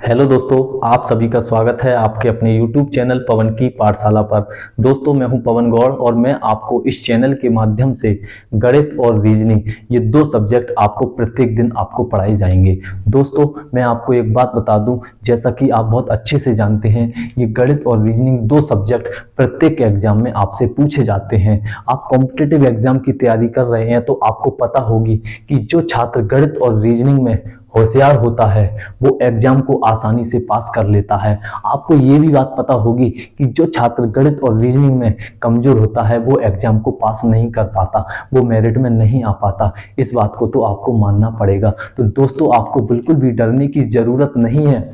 Hello दोस्तों, आप सभी का स्वागत है आपके अपने YouTube चैनल पवन की पाठशाला पर। दोस्तों, मैं हूं पवन गौड़ और मैं आपको इस चैनल के माध्यम से गणित और रीजनिंग ये दो सब्जेक्ट आपको प्रत्येक दिन आपको पढ़ाए जाएंगे। दोस्तों, मैं आपको एक बात बता दूं, जैसा कि आप बहुत अच्छे से जानते हैं, ये गणित और रीजनिंग दो सब्जेक्ट प्रत्येक एग्जाम में आपसे पूछे जाते हैं। आप कॉम्पिटिटिव एग्जाम की तैयारी कर रहे हैं तो आपको पता होगी कि जो छात्र गणित और रीजनिंग में होशियार होता है वो एग्जाम को आसानी से पास कर लेता है। आपको ये भी बात पता होगी कि जो छात्र गणित और रीजनिंग में कमजोर होता है वो एग्जाम को पास नहीं कर पाता, वो मेरिट में नहीं आ पाता। इस बात को तो आपको मानना पड़ेगा। तो दोस्तों, आपको बिल्कुल भी डरने की जरूरत नहीं है।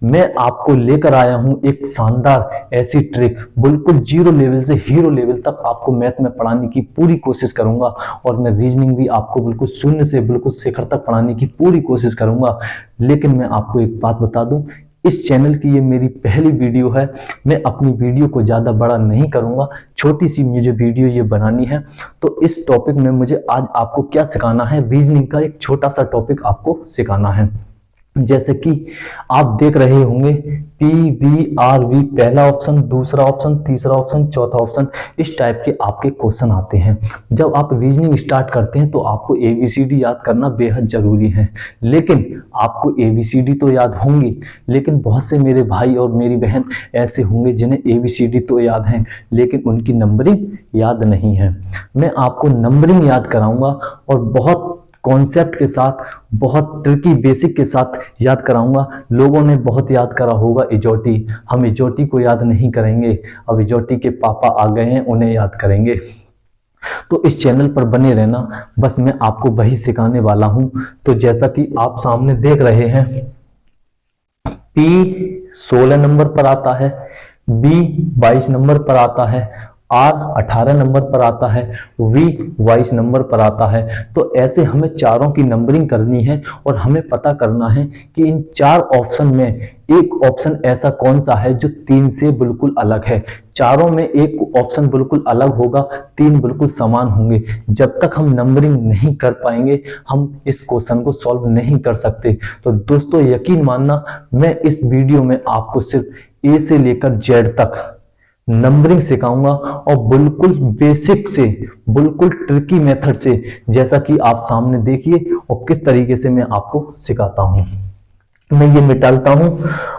मैं आपको लेकर आया हूं एक शानदार ऐसी ट्रिक, बिल्कुल जीरो लेवल से हीरो लेवल तक आपको मैथ में पढ़ाने की पूरी कोशिश करूंगा और मैं रीजनिंग भी आपको बिल्कुल शून्य से बिल्कुल शिखर तक पढ़ाने की पूरी कोशिश करूंगा। लेकिन मैं आपको एक बात बता दूं, इस चैनल की ये मेरी पहली वीडियो है। मैं अपनी वीडियो को ज़्यादा बड़ा नहीं करूंगा, छोटी सी मुझे वीडियो ये बनानी है। तो इस टॉपिक में मुझे आज आपको क्या सिखाना है, रीजनिंग का एक छोटा सा टॉपिक आपको सिखाना है। जैसे कि आप देख रहे होंगे PVRV, पहला ऑप्शन, दूसरा ऑप्शन, तीसरा ऑप्शन, चौथा ऑप्शन, इस टाइप के आपके क्वेश्चन आते हैं। जब आप रीजनिंग स्टार्ट करते हैं तो आपको ABCD याद करना बेहद जरूरी है। लेकिन आपको ABCD तो याद होंगी, लेकिन बहुत से मेरे भाई और मेरी बहन ऐसे होंगे जिन्हें ABCD तो याद है लेकिन उनकी नंबरिंग याद नहीं है। मैं आपको नंबरिंग याद कराऊंगा और बहुत कॉन्सेप्ट के साथ, बहुत ट्रिकी बेसिक के साथ याद कराऊंगा। लोगों ने बहुत याद करा होगा इजोटी, हम इजोटी को याद नहीं करेंगे। अब इजोटी के पापा आ गए हैं, उन्हें याद करेंगे। तो इस चैनल पर बने रहना, बस मैं आपको वही सिखाने वाला हूं। तो जैसा कि आप सामने देख रहे हैं, P 16 नंबर पर आता है, B 22 नंबर पर आता है, R 18 नंबर पर आता है, V 22 नंबर पर आता है। तो ऐसे हमें चारों की नंबरिंग करनी है और हमें पता करना है कि इन चार ऑप्शन में एक ऑप्शन ऐसा कौन सा है जो तीन से बिल्कुल अलग है। चारों में एक ऑप्शन बिल्कुल अलग होगा, तीन बिल्कुल समान होंगे। जब तक हम नंबरिंग नहीं कर पाएंगे हम इस क्वेश्चन को सॉल्व नहीं कर सकते। तो दोस्तों, यकीन मानना, मैं इस वीडियो में आपको सिर्फ A से लेकर Z तक नंबरिंग सिखाऊंगा और बिल्कुल बेसिक से, बिल्कुल ट्रिकी मेथड से, जैसा कि आप सामने देखिए और किस तरीके से मैं आपको सिखाता हूं। मैं ये मिटालता हूं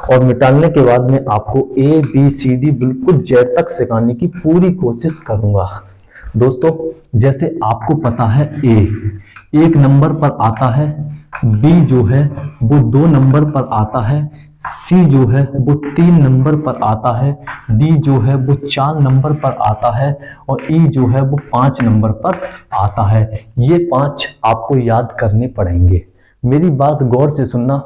और मिटालने के बाद मैं आपको ABCD बिल्कुल Z तक सिखाने की पूरी कोशिश करूंगा। दोस्तों, जैसे आपको पता है A एक नंबर पर आता है, B जो है वो 2 नंबर पर आता है, C जो है वो 3 नंबर पर आता है, D जो है वो 4 नंबर पर आता है और E जो है वो 5 नंबर पर आता है। ये 5 आपको याद करने पड़ेंगे। मेरी बात गौर से सुनना,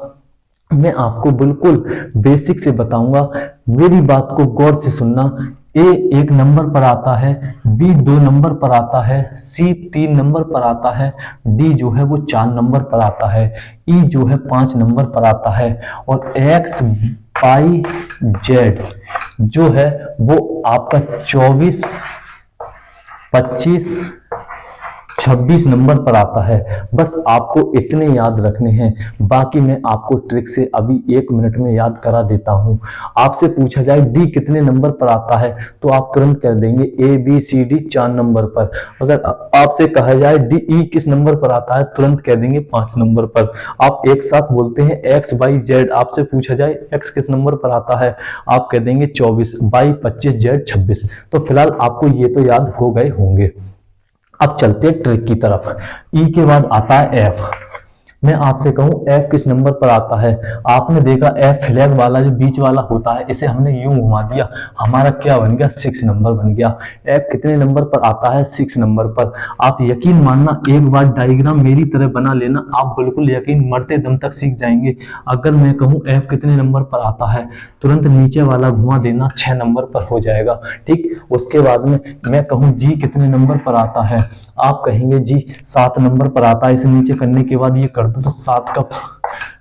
मैं आपको बिल्कुल बेसिक से बताऊंगा, मेरी बात को गौर से सुनना। A 1 नंबर पर आता है, B 2 नंबर पर आता है, C 3 नंबर पर आता है, D जो है वो 4 नंबर पर आता है, E जो है 5 नंबर पर आता है और X Y Z जो है वो आपका 24, 25, 26 नंबर पर आता है। बस आपको इतने याद रखने हैं, बाकी मैं आपको ट्रिक से अभी 1 मिनट में याद करा देता हूं। आपसे पूछा जाए D कितने नंबर पर आता है तो आप तुरंत कह देंगे ABCD 4 नंबर पर। अगर आपसे कहा जाए DE किस नंबर पर आता है, तुरंत कह देंगे 5 नंबर पर। आप एक साथ बोलते हैं XYZ, आपसे पूछा जाए X किस नंबर पर आता है, आप कह देंगे 24, Y 25, Z 26। तो फिलहाल आपको ये तो याद हो गए होंगे। अब चलते हैं ट्रिक की तरफ। ई के बाद आता है F। मैं आपसे कहूं F किस नंबर पर आता है, आपने देखा F फ्लैग वाला जो बीच वाला होता है, इसे हमने यूं घुमा दिया, हमारा क्या बन गया, 6 नंबर बन गया। F कितने नंबर पर आता है, 6 नंबर पर। आप यकीन मानना, एक बार डायग्राम मेरी तरह बना लेना, आप बिल्कुल यकीन मरते दम तक सीख जाएंगे। अगर मैं कहूं F कितने नंबर पर आता है, तुरंत नीचे वाला घुमा देना, 6 नंबर पर हो जाएगा। ठीक, उसके बाद में मैं कहूं G कितने नंबर पर आता है, आप कहेंगे जी 7 नंबर पर आता है। इसे नीचे करने के बाद ये कर दो तो 7 का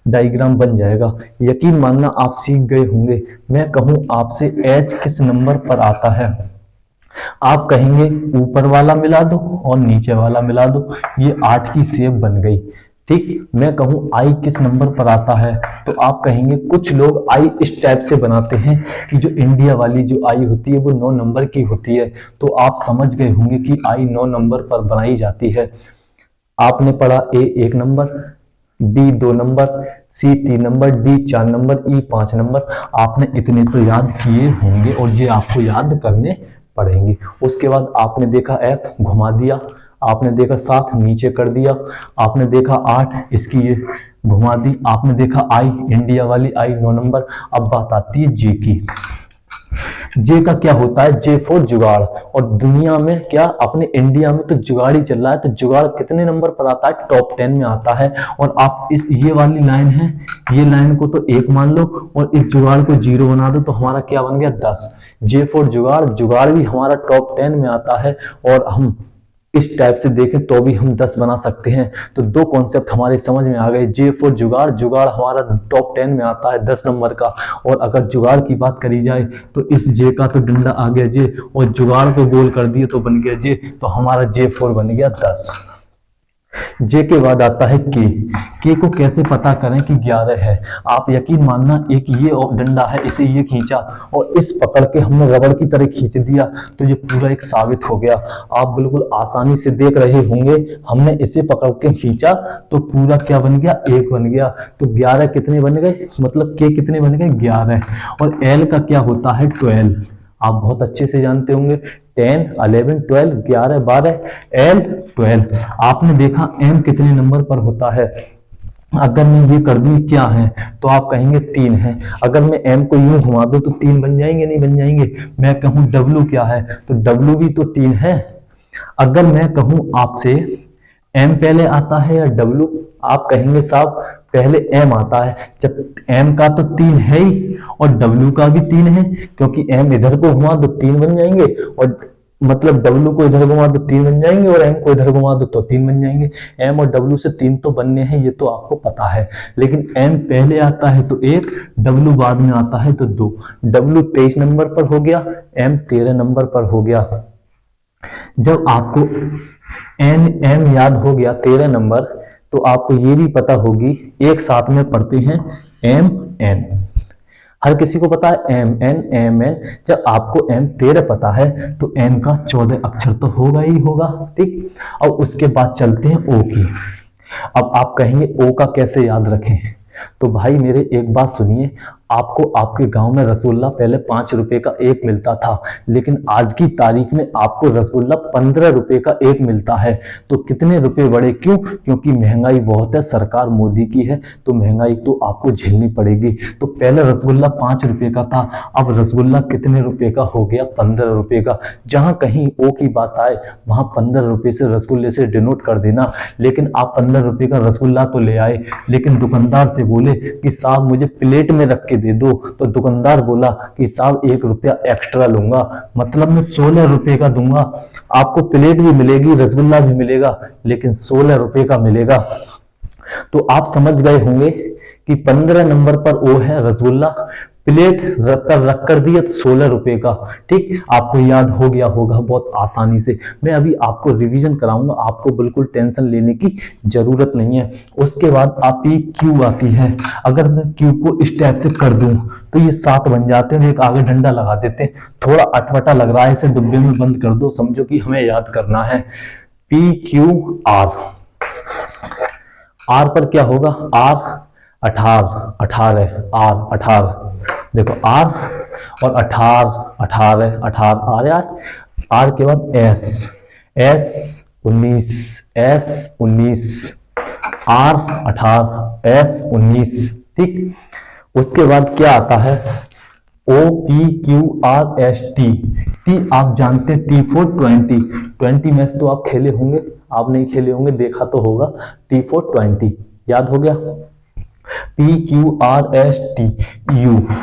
डायग्राम बन जाएगा। यकीन मानना आप सीख गए होंगे। मैं कहूं आपसे H किस नंबर पर आता है, आप कहेंगे ऊपर वाला मिला दो और नीचे वाला मिला दो, ये 8 की शेप बन गई। ठीक, मैं कहूं आई किस नंबर पर आता है तो आप कहेंगे कुछ लोग आई इस टाइप से बनाते हैं कि जो इंडिया वाली जो आई होती है वो 9 नंबर की होती है। तो आप समझ गए होंगे कि आई 9 नंबर पर बनाई जाती है। आपने पढ़ा ए 1 नंबर, बी 2 नंबर, सी 3 नंबर, डी 4 नंबर, ई 5 नंबर। आपने इतने तो याद किए होंगे और ये आपको याद करने पड़ेंगे। उसके बाद आपने देखा एफ, घुमा दिया। आपने देखा 7, नीचे कर दिया। आपने देखा 8, इसकी ये घुमा दी। आपने देखा आई, इंडिया वाली आई 9 नंबर। अब बात आती है जे की। जे का क्या होता है? जे फॉर जुगाड़। और दुनिया में क्या, अपने इंडिया में तो जुगाड़ ही चल रहा है। तो जुगाड़ कितने नंबर पर आता है? टॉप 10 में आता है। और आप इस ये वाली लाइन है, ये लाइन को तो 1 मान लो और इस जुगाड़ को 0 बना दो तो हमारा क्या बन गया? 10। जे फॉर जुगाड़, जुगाड़ भी हमारा टॉप 10 में आता है। और हम इस टाइप से देखें तो भी हम 10 बना सकते हैं। तो दो कॉन्सेप्ट हमारे समझ में आ गए। जे फॉर जुगाड़, जुगाड़ हमारा टॉप 10 में आता है 10 नंबर का। और अगर जुगाड़ की बात करी जाए तो इस जे का तो डंडा आ गया जे, और जुगाड़ को गोल कर दिए तो बन गया जे। तो हमारा जे 4 बन गया 10। जे के बाद आता है के को कैसे पता करें कि 11 है? आप यकीन मानना, एक ये डंडा है, इसे ये खींचा और इस पकड़ के हमने रबड़ की तरह खींच दिया तो ये पूरा एक साबित हो गया। आप बिल्कुल आसानी से देख रहे होंगे, हमने इसे पकड़ के खींचा तो पूरा क्या बन गया? 1 बन गया। तो 11 कितने बन गए? मतलब के कितने बन गए? 11। और एल का क्या होता है? 12। आप बहुत अच्छे से जानते होंगे, 10, 11, 12, 11, 12, एल 12। आपने देखा एम कितने नंबर पर होता है? अगर मैं ये कर दूं क्या है तो आप कहेंगे 3 है। अगर मैं एम को यूं घुमा दूं तो 3 बन जाएंगे? नहीं बन जाएंगे। मैं कहूं डब्ल्यू क्या है तो डब्ल्यू भी तो 3 है। अगर मैं कहूं आपसे एम पहले आता है या डब्ल्यू, आप कहेंगे साहब पहले एम आता है। जब एम का तो 3 है ही और डब्ल्यू का भी 3 है, क्योंकि एम इधर को घुमा दो 3 बन जाएंगे और मतलब डब्ल्यू को इधर घुमा दो 3 बन जाएंगे और एम को इधर घुमा दो तो 3 बन जाएंगे। एम और डब्ल्यू से 3 तो बनने हैं, ये तो आपको पता है। लेकिन एम पहले आता है तो 1, डब्ल्यू बाद में आता है तो 2। डब्ल्यू 23 नंबर पर हो गया, एम 13 नंबर पर हो गया। जब आपको एम याद हो गया 13 नंबर, तो आपको ये भी पता होगी, एक साथ में पढ़ते हैं एम एन। हर किसी को पता है एम एन एम एन। जब आपको एम 13 पता है तो एन का 14 अक्षर तो होगा ही होगा। ठीक, और उसके बाद चलते हैं ओ की। अब आप कहेंगे ओ का कैसे याद रखें? तो भाई मेरे एक बात सुनिए, आपको आपके गांव में रसगुल्ला पहले 5 रुपए का एक मिलता था, लेकिन आज की तारीख में आपको रसगुल्ला 15 रुपए का एक मिलता है। तो कितने रुपए बढ़े? क्यों? क्योंकि महंगाई बहुत है, सरकार मोदी की है, तो महंगाई तो आपको झेलनी पड़ेगी। तो पहले रसगुल्ला 5 रुपए का था, अब रसगुल्ला कितने रुपए का हो गया? 15 रुपए का। जहां कहीं ओ की बात आए वहां 15 रुपए से रसगुल्ले से डिनोट कर देना। लेकिन आप 15 रुपए का रसगुल्ला तो ले आए, लेकिन दुकानदार से बोले कि साहब मुझे प्लेट में रख के दे दो, तो दुकानदार बोला कि साहब 1 रुपया एक्स्ट्रा लूंगा, मतलब मैं 16 रुपए का दूंगा। आपको प्लेट भी मिलेगी, रसगुल्ला भी मिलेगा, लेकिन 16 रुपए का मिलेगा। तो आप समझ गए होंगे कि 15 नंबर पर ओ है रसगुल्ला, प्लेट रख कर दिया 16 रुपए का। ठीक, आपको याद हो गया होगा बहुत आसानी से। मैं अभी आपको रिवीजन कराऊंगा, आपको बिल्कुल टेंशन लेने की जरूरत नहीं है। उसके बाद आपकी क्यू आती है। अगर मैं क्यू को इस टाइप से कर दूं तो ये 7 बन जाते हैं, एक आगे डंडा लगा देते हैं। थोड़ा अटपटा लग रहा है, इसे डिब्बे में बंद कर दो, समझो कि हमें याद करना है। पी क्यू आर, आर पर क्या होगा? R 18 R 18। देखो आर और 18 आर यार। आर के बाद एस 19 आर 18 एस 19। ठीक, उसके बाद क्या आता है? O P Q R S T. T आप जानते हैं, टी फॉर 20 मैच तो आप खेले होंगे, आप नहीं खेले होंगे, देखा तो होगा। टी फॉर 20 याद हो गया। P Q R S T.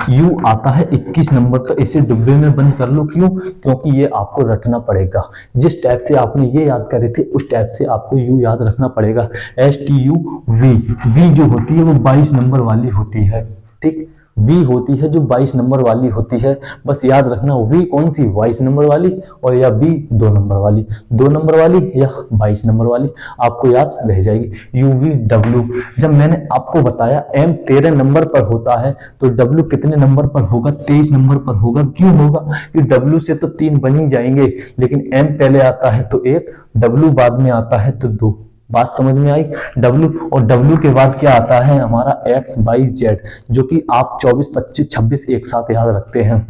You आता है 21 नंबर का, इसे डिब्बे में बंद कर लो। क्यों? क्योंकि ये आपको रटना पड़ेगा। जिस टाइप से आपने ये याद करे थे उस टाइप से आपको यू याद रखना पड़ेगा। S T U V. V जो होती है वो 22 नंबर वाली होती है। ठीक, वी होती है जो 22 नंबर वाली होती है। बस याद रखना वी कौन सी, 22 नंबर वाली, और या बी 2 नंबर वाली, 2 नंबर वाली या 22 नंबर वाली, आपको याद रह जाएगी। यू वी डब्ल्यू, जब मैंने आपको बताया एम 13 नंबर पर होता है तो डब्ल्यू कितने नंबर पर होगा, 23 नंबर पर होगा। क्यों होगा, कि डब्ल्यू से तो 3 बन ही जाएंगे, लेकिन एम पहले आता है तो 1, डब्ल्यू बाद में आता है तो 2। बात समझ में आई। W, और W के बाद क्या आता है हमारा X, Y, Z, जो कि आप 24, 25, 26 एक साथ याद रखते हैं।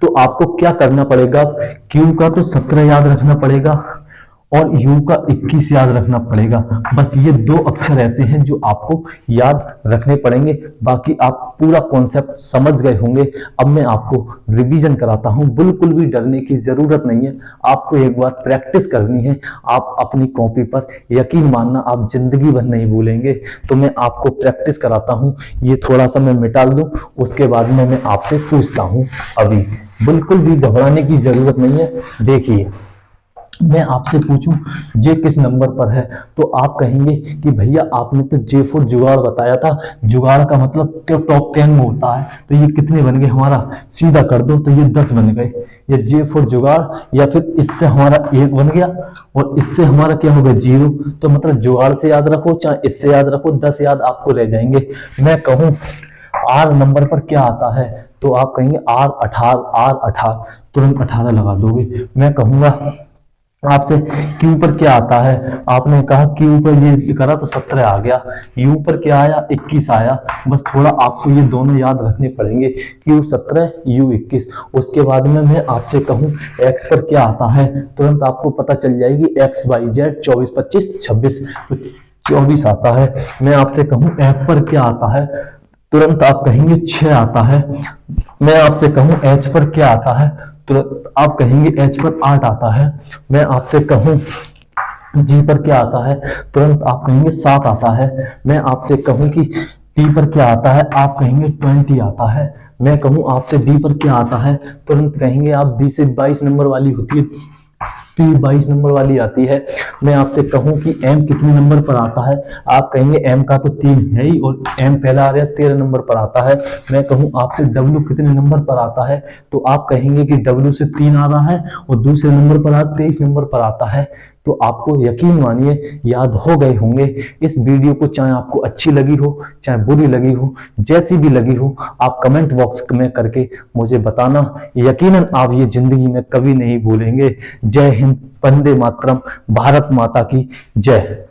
तो आपको क्या करना पड़ेगा, Q का तो 17 याद रखना पड़ेगा और U का 21 याद रखना पड़ेगा। बस ये 2 अक्षर ऐसे हैं जो आपको याद रखने पड़ेंगे। बाकी आप पूरा कॉन्सेप्ट समझ गए होंगे। अब मैं आपको रिवीजन कराता हूं, बिल्कुल भी डरने की जरूरत नहीं है। आपको एक बार प्रैक्टिस करनी है। आप अपनी कॉपी पर यकीन मानना, आप जिंदगी भर नहीं भूलेंगे। तो मैं आपको प्रैक्टिस कराता हूं। ये थोड़ा सा मैं मिटा दूं, उसके बाद में मैं आपसे पूछता हूं। अभी बिल्कुल भी घबराने की जरूरत नहीं है। देखिए, मैं आपसे पूछूं जे किस नंबर पर है, तो आप कहेंगे कि भैया आपने तो जे फॉर जुगाड़ बताया था, जुगाड़ का मतलब टॉप 10 में होता है, तो ये कितने बन गए हमारा, सीधा कर दो तो ये 10 बन गए। ये जे फॉर जुगाड़, या फिर इससे हमारा 1 बन गया और इससे हमारा क्या होगा 0। तो मतलब जुगाड़ से याद रखो चाहे इससे याद रखो, 10 याद आपको रह जाएंगे। मैं कहूं आर नंबर पर क्या आता है, तो आप कहेंगे R18, तुरंत 18 लगा दोगे। मैं कहूंगा आपसे क्यू पर क्या आता है, आपने कहा क्यू पर ये करा तो 17 आ गया। यू पर क्या आया, 21 आया। बस थोड़ा आपको ये दोनों याद रखने पड़ेंगे, क्यू 17, यू 21। उसके बाद में मैं आपसे कहूं एक्स पर क्या आता है, तुरंत आपको पता चल जाएगी, एक्स वाई जेड 24, 25, 26, तो 24 आता है। मैं आपसे कहूं एफ पर क्या आता है, तुरंत आप कहेंगे 6 आता है। मैं आपसे कहूं एच पर क्या आता है, तुरंत आप कहेंगे एच पर 8 आता है। मैं आपसे कहूं जी पर क्या आता है, तुरंत आप कहेंगे 7 आता है। मैं आपसे कहूं कि टी पर क्या आता है, आप कहेंगे 20 आता है। मैं कहूं आपसे डी पर क्या आता है, तुरंत कहेंगे आप 20 से 22 नंबर वाली होती है, पी 22 नंबर वाली आती है। मैं आपसे कहूं कि एम कितने नंबर पर आता है, आप कहेंगे एम का तो 3 है ही और एम पहला आ रहा है 13 नंबर पर आता है। मैं कहूं आपसे डब्ल्यू कितने नंबर पर आता है, तो आप कहेंगे कि डब्ल्यू से 3 आ रहा है और दूसरे नंबर पर 23 नंबर पर आता है। तो आपको यकीन मानिए याद हो गए होंगे। इस वीडियो को चाहे आपको अच्छी लगी हो चाहे बुरी लगी हो, जैसी भी लगी हो, आप कमेंट बॉक्स में करके मुझे बताना। यकीनन आप ये जिंदगी में कभी नहीं भूलेंगे। जय हिंद, वंदे मातरम, भारत माता की जय।